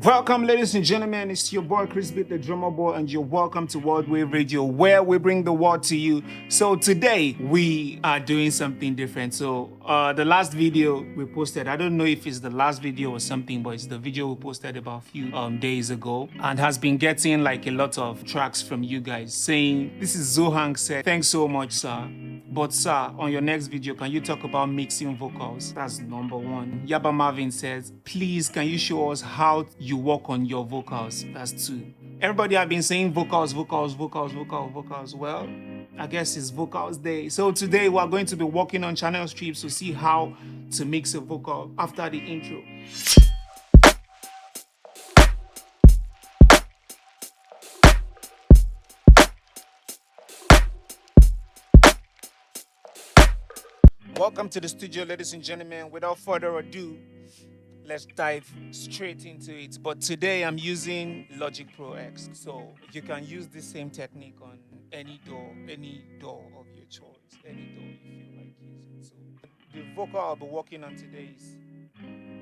Welcome, ladies and gentlemen. It's your boy Krizbeatz, the drummer boy, and you're welcome to WWradio, where we bring the word to you. So today we are doing something different. So the last video we posted, I don't know if it's the last video or something, but it's the video we posted about a few days ago, and has been getting like a lot of tracks from you guys saying, "This is Zohang said, thanks so much, sir. But sir, on your next video, can you talk about mixing vocals?" That's number one. Yaba Marvin says, "Please, can you show us how you work on your vocals?" That's two. Everybody have been saying vocals. Well, I guess it's vocals day. So today we're going to be working on channel strips to see how to mix a vocal after the intro. Welcome to the studio, ladies and gentlemen. Without further ado, let's dive straight into it. But today I'm using Logic Pro X. So you can use the same technique on any door of your choice, any door you feel like using. So the vocal I'll be working on today is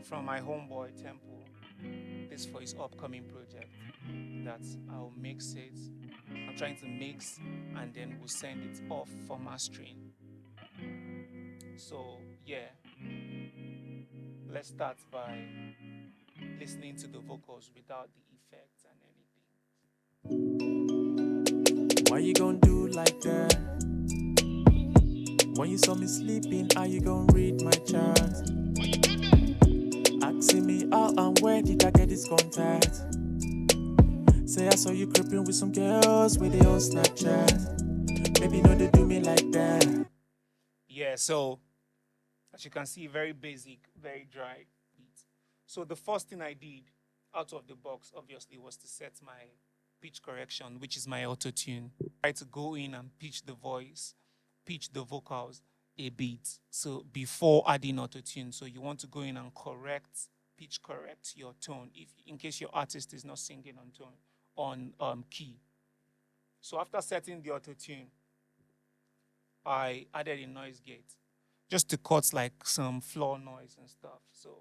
from my homeboy Temple. This for his upcoming project. That's I'll mix it. I'm trying to mix and then we'll send it off for mastering. So yeah, let's start by listening to the vocals without the effects and anything. Why you gonna do like that? When you saw me sleeping, how you gonna read my chart? Asking me how and where did I get this contact? Say I saw you creeping with some girls with their own Snapchat. Maybe no, they do me like that. Yeah, so as you can see, very basic, very dry beat. So the first thing I did out of the box, obviously, was to set my pitch correction, which is my auto-tune. Try to go in and pitch the voice, pitch the vocals a bit. So before adding auto-tune, so you want to go in and pitch correct your tone, in case your artist is not singing on tone, on key. So after setting the auto-tune, I added a noise gate, just to cut like some floor noise and stuff. So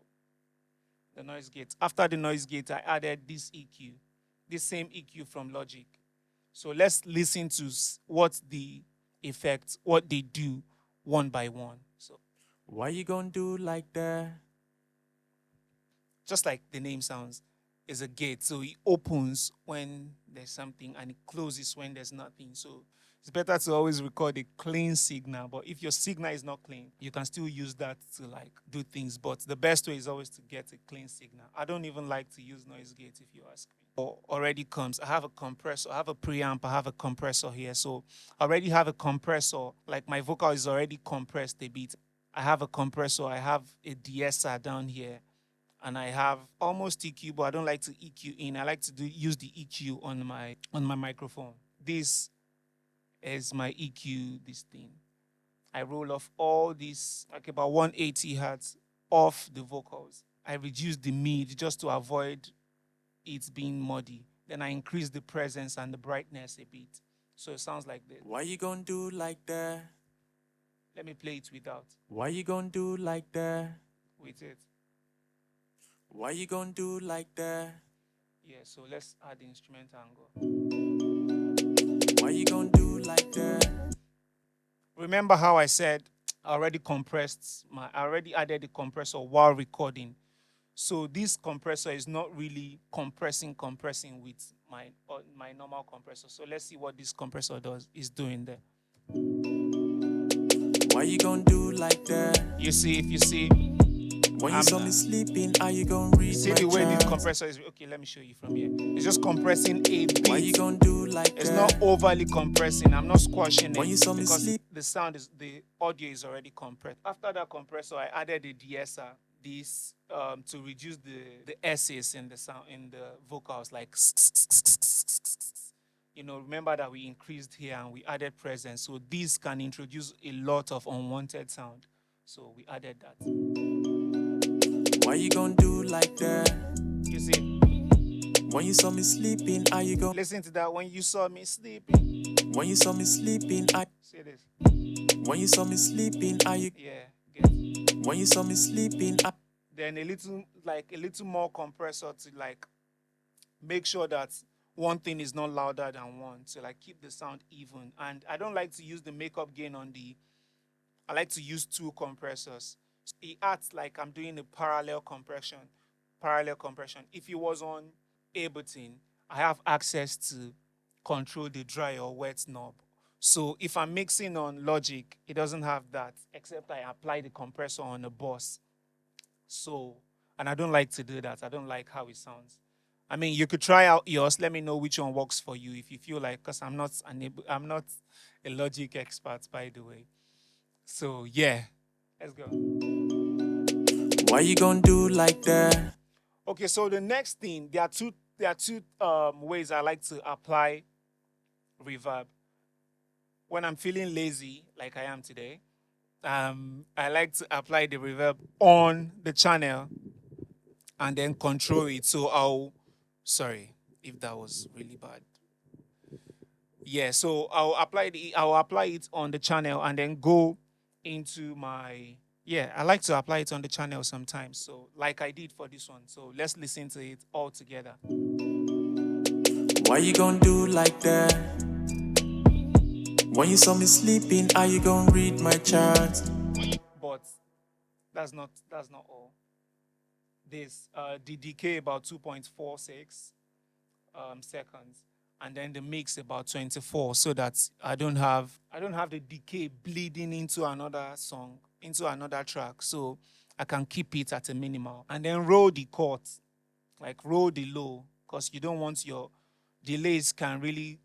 the noise gate. After the noise gate, I added this EQ, this same EQ from Logic. So let's listen to what the effects, what they do one by one. So why you gonna do like that? Just like the name sounds, is a gate. So it opens when there's something and it closes when there's nothing. So it's better to always record a clean signal. But if your signal is not clean, you can still use that to like do things. But the best way is always to get a clean signal. I don't even like to use noise gate if you ask me. Or already comes. I have a compressor, I have a preamp, I have a compressor here. So I already have a compressor. Like my vocal is already compressed a bit. I have a compressor, I have a de-esser down here. And I have almost EQ, but I don't like to EQ in. I like to use the EQ on my microphone. This is my EQ, this thing. I roll off all this, like about 180 hertz off the vocals. I reduce the mid just to avoid it being muddy. Then I increase the presence and the brightness a bit. So it sounds like this. Why you gonna do like that? Let me play it without. Why you gonna do like that? With it. Why you gonna do like that? Yeah, so let's add the instrument angle. Why you gonna do like that? Remember how I said I already added the compressor while recording. So this compressor is not really compressing with my normal compressor. So let's see what this compressor is doing there. Why you gonna do like that? You see, if you see, when you saw me sleeping, how you gonna read see my the way chart? this compressor is. Okay, let me show you from here. It's just compressing a bit. Why you gonna do like It's that? not overly compressing. I'm not squashing When it you saw me because sleep, the audio is already compressed. After that compressor, I added a de-esser, this to reduce the S's in the sound in the vocals, like remember that we increased here and we added presence. So this can introduce a lot of unwanted sound. So we added that. why you gonna do like that? You see? When you saw me sleeping, how you gonna Listen to that. When you saw me sleeping. When you saw me sleeping, See this. When you saw me sleeping, how you Yeah, get. When you saw me sleeping, Then a little more compressor to like make sure that one thing is not louder than one. So like keep the sound even. And I don't like to use the makeup gain on the, I like to use two compressors. It acts like I'm doing a parallel compression. Parallel compression. If it was on Ableton, I have access to control the dry or wet knob. So if I'm mixing on Logic, it doesn't have that, except I apply the compressor on the boss. So, and I don't like to do that. I don't like how it sounds. I mean, you could try out yours. Let me know which one works for you if you feel like, because I'm not a Logic expert, by the way. So yeah, let's go. Why you gonna do like that? Okay, so the next thing, there are two ways I like to apply reverb. When I'm feeling lazy, like I am today, I like to apply the reverb on the channel and then control it. So sorry if that was really bad. Yeah, so I'll apply it on the channel and then go into my, yeah, I like to apply it on the channel sometimes. So like I did for this one. So let's listen to it all together. Why you gonna do like that? When you saw me sleeping, are you gonna read my chart? But that's not all. This the decay about 2.46 seconds, and then the mix about 24, so that I don't have the decay bleeding into another song, into another track. So I can keep it at a minimal, and then roll the chord, like roll the low, because you don't want your delays can really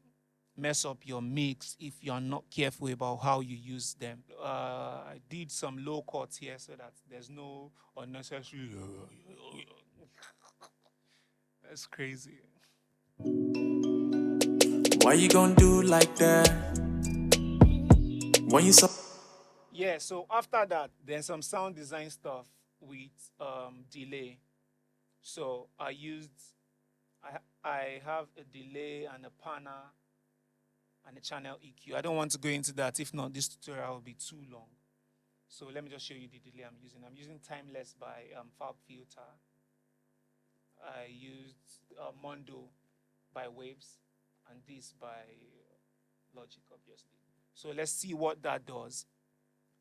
mess up your mix if you're not careful about how you use them. I did some low chords here so that there's no unnecessary. That's crazy. Why you gonna do like that? When you saw Yeah, so after that, there's some sound design stuff with delay. So I have a delay and a panner and a channel EQ. I don't want to go into that. If not, this tutorial will be too long. So let me just show you the delay I'm using. I'm using Timeless by Fab Filter. I used Mondo by Waves, and this by Logic, obviously. So let's see what that does.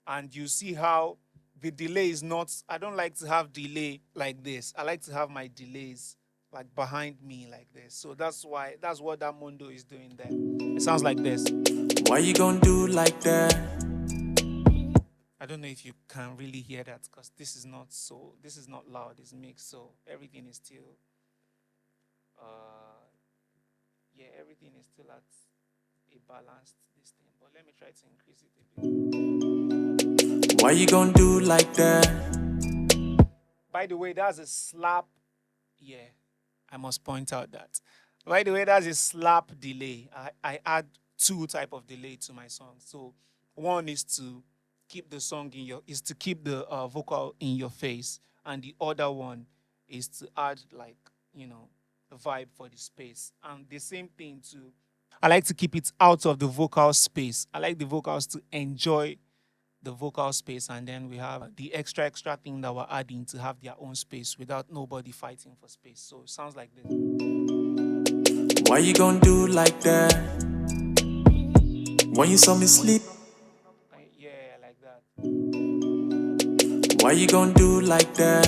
And you see how the delay is not, I don't like to have delay like this. I like to have my delays like behind me like this. So that's what that Mondo is doing there. It sounds like this. why you gonna do like that? I don't know if you can really hear that because this is not loud, it's mixed, so everything is still everything is still at a balanced this thing. But let me try to increase it a bit. Why you gonna do like that? By the way, that's a slap. Yeah, I must point out that. By the way, that's a slap delay. I add two type of delay to my song. So one is to keep the song to keep the vocal in your face, and the other one is to add like the vibe for the space. And the same thing too. I like to keep it out of the vocal space. I like the vocals to enjoy the vocal space, and then we have the extra thing that we're adding to have their own space without nobody fighting for space. So it sounds like this. Why you gonna do like that? When you saw me sleep, Yeah, like that. why you gonna do like that?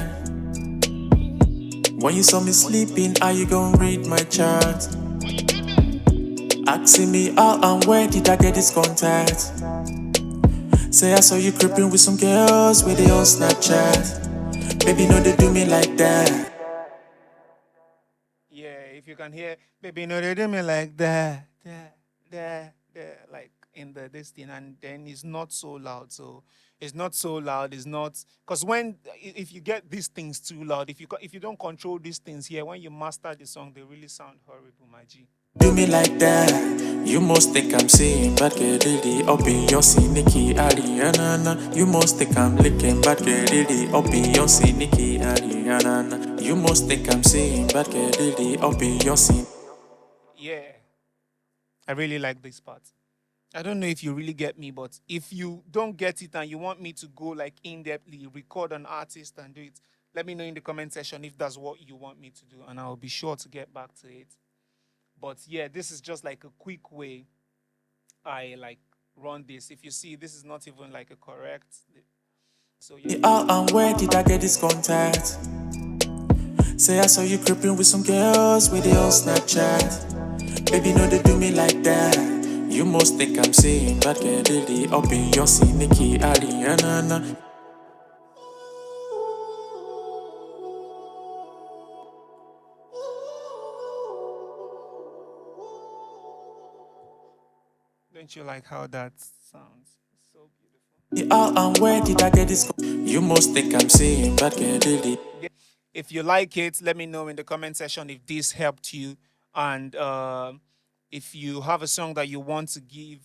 When you saw me sleeping, are you gonna read my chart? Asking me how and where did I get this contact? Say I saw you creeping with some girls with they on Snapchat. Baby, no, they do me like that. Yeah, if you can hear, baby, no, they do me like that, like in this thing, and then it's not so loud. So it's not so loud. It's not because if you get these things too loud, if you don't control these things here, when you master the song, they really sound horrible, my G. Do me like that. You must think I'm saying bad get really up in your Nikki Ariana. You must think I'm licking bad get really up in your Nikki Ariana. You must think I'm saying bad get really up in your Yeah, I really like this part. I don't know if you really get me, but if you don't get it and you want me to go like in-depthly, record an artist and do it, Let me know in the comment section if that's what you want me to do, and I'll be sure to get back to it. But yeah, this is just like a quick way I like run this. If you see, this is not even like a correct. So yeah. And where did I get this contact? Say I saw you creeping with some girls with the old Snapchat. Baby, no, they do me like that. You must think I'm saying that get really up in your Nikki Ariana. Don't you like how that sounds? It's so beautiful. And where did I get this? You must think I'm saying that get really. If you like it, let me know in the comment section if this helped you. And if you have a song that you want to give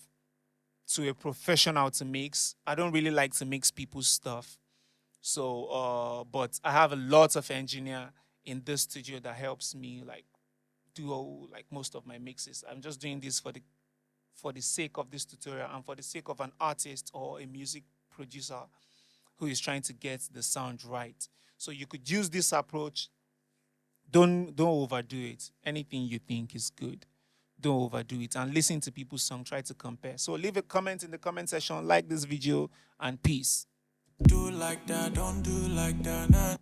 to a professional to mix, I don't really like to mix people's stuff. So, but I have a lot of engineer in this studio that helps me like do like most of my mixes. I'm just doing this for the sake of this tutorial and for the sake of an artist or a music producer who is trying to get the sound right. So you could use this approach. Don't overdo it. Anything you think is good, don't overdo it, and listen to people's song. Try to compare. So leave a comment in the comment section, like this video, and peace. Do like that, don't do like that. Nah.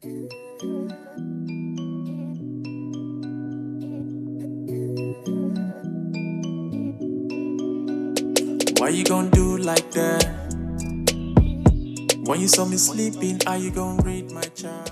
Why you gon' do like that? When you saw me sleeping, are you gon' read my chat?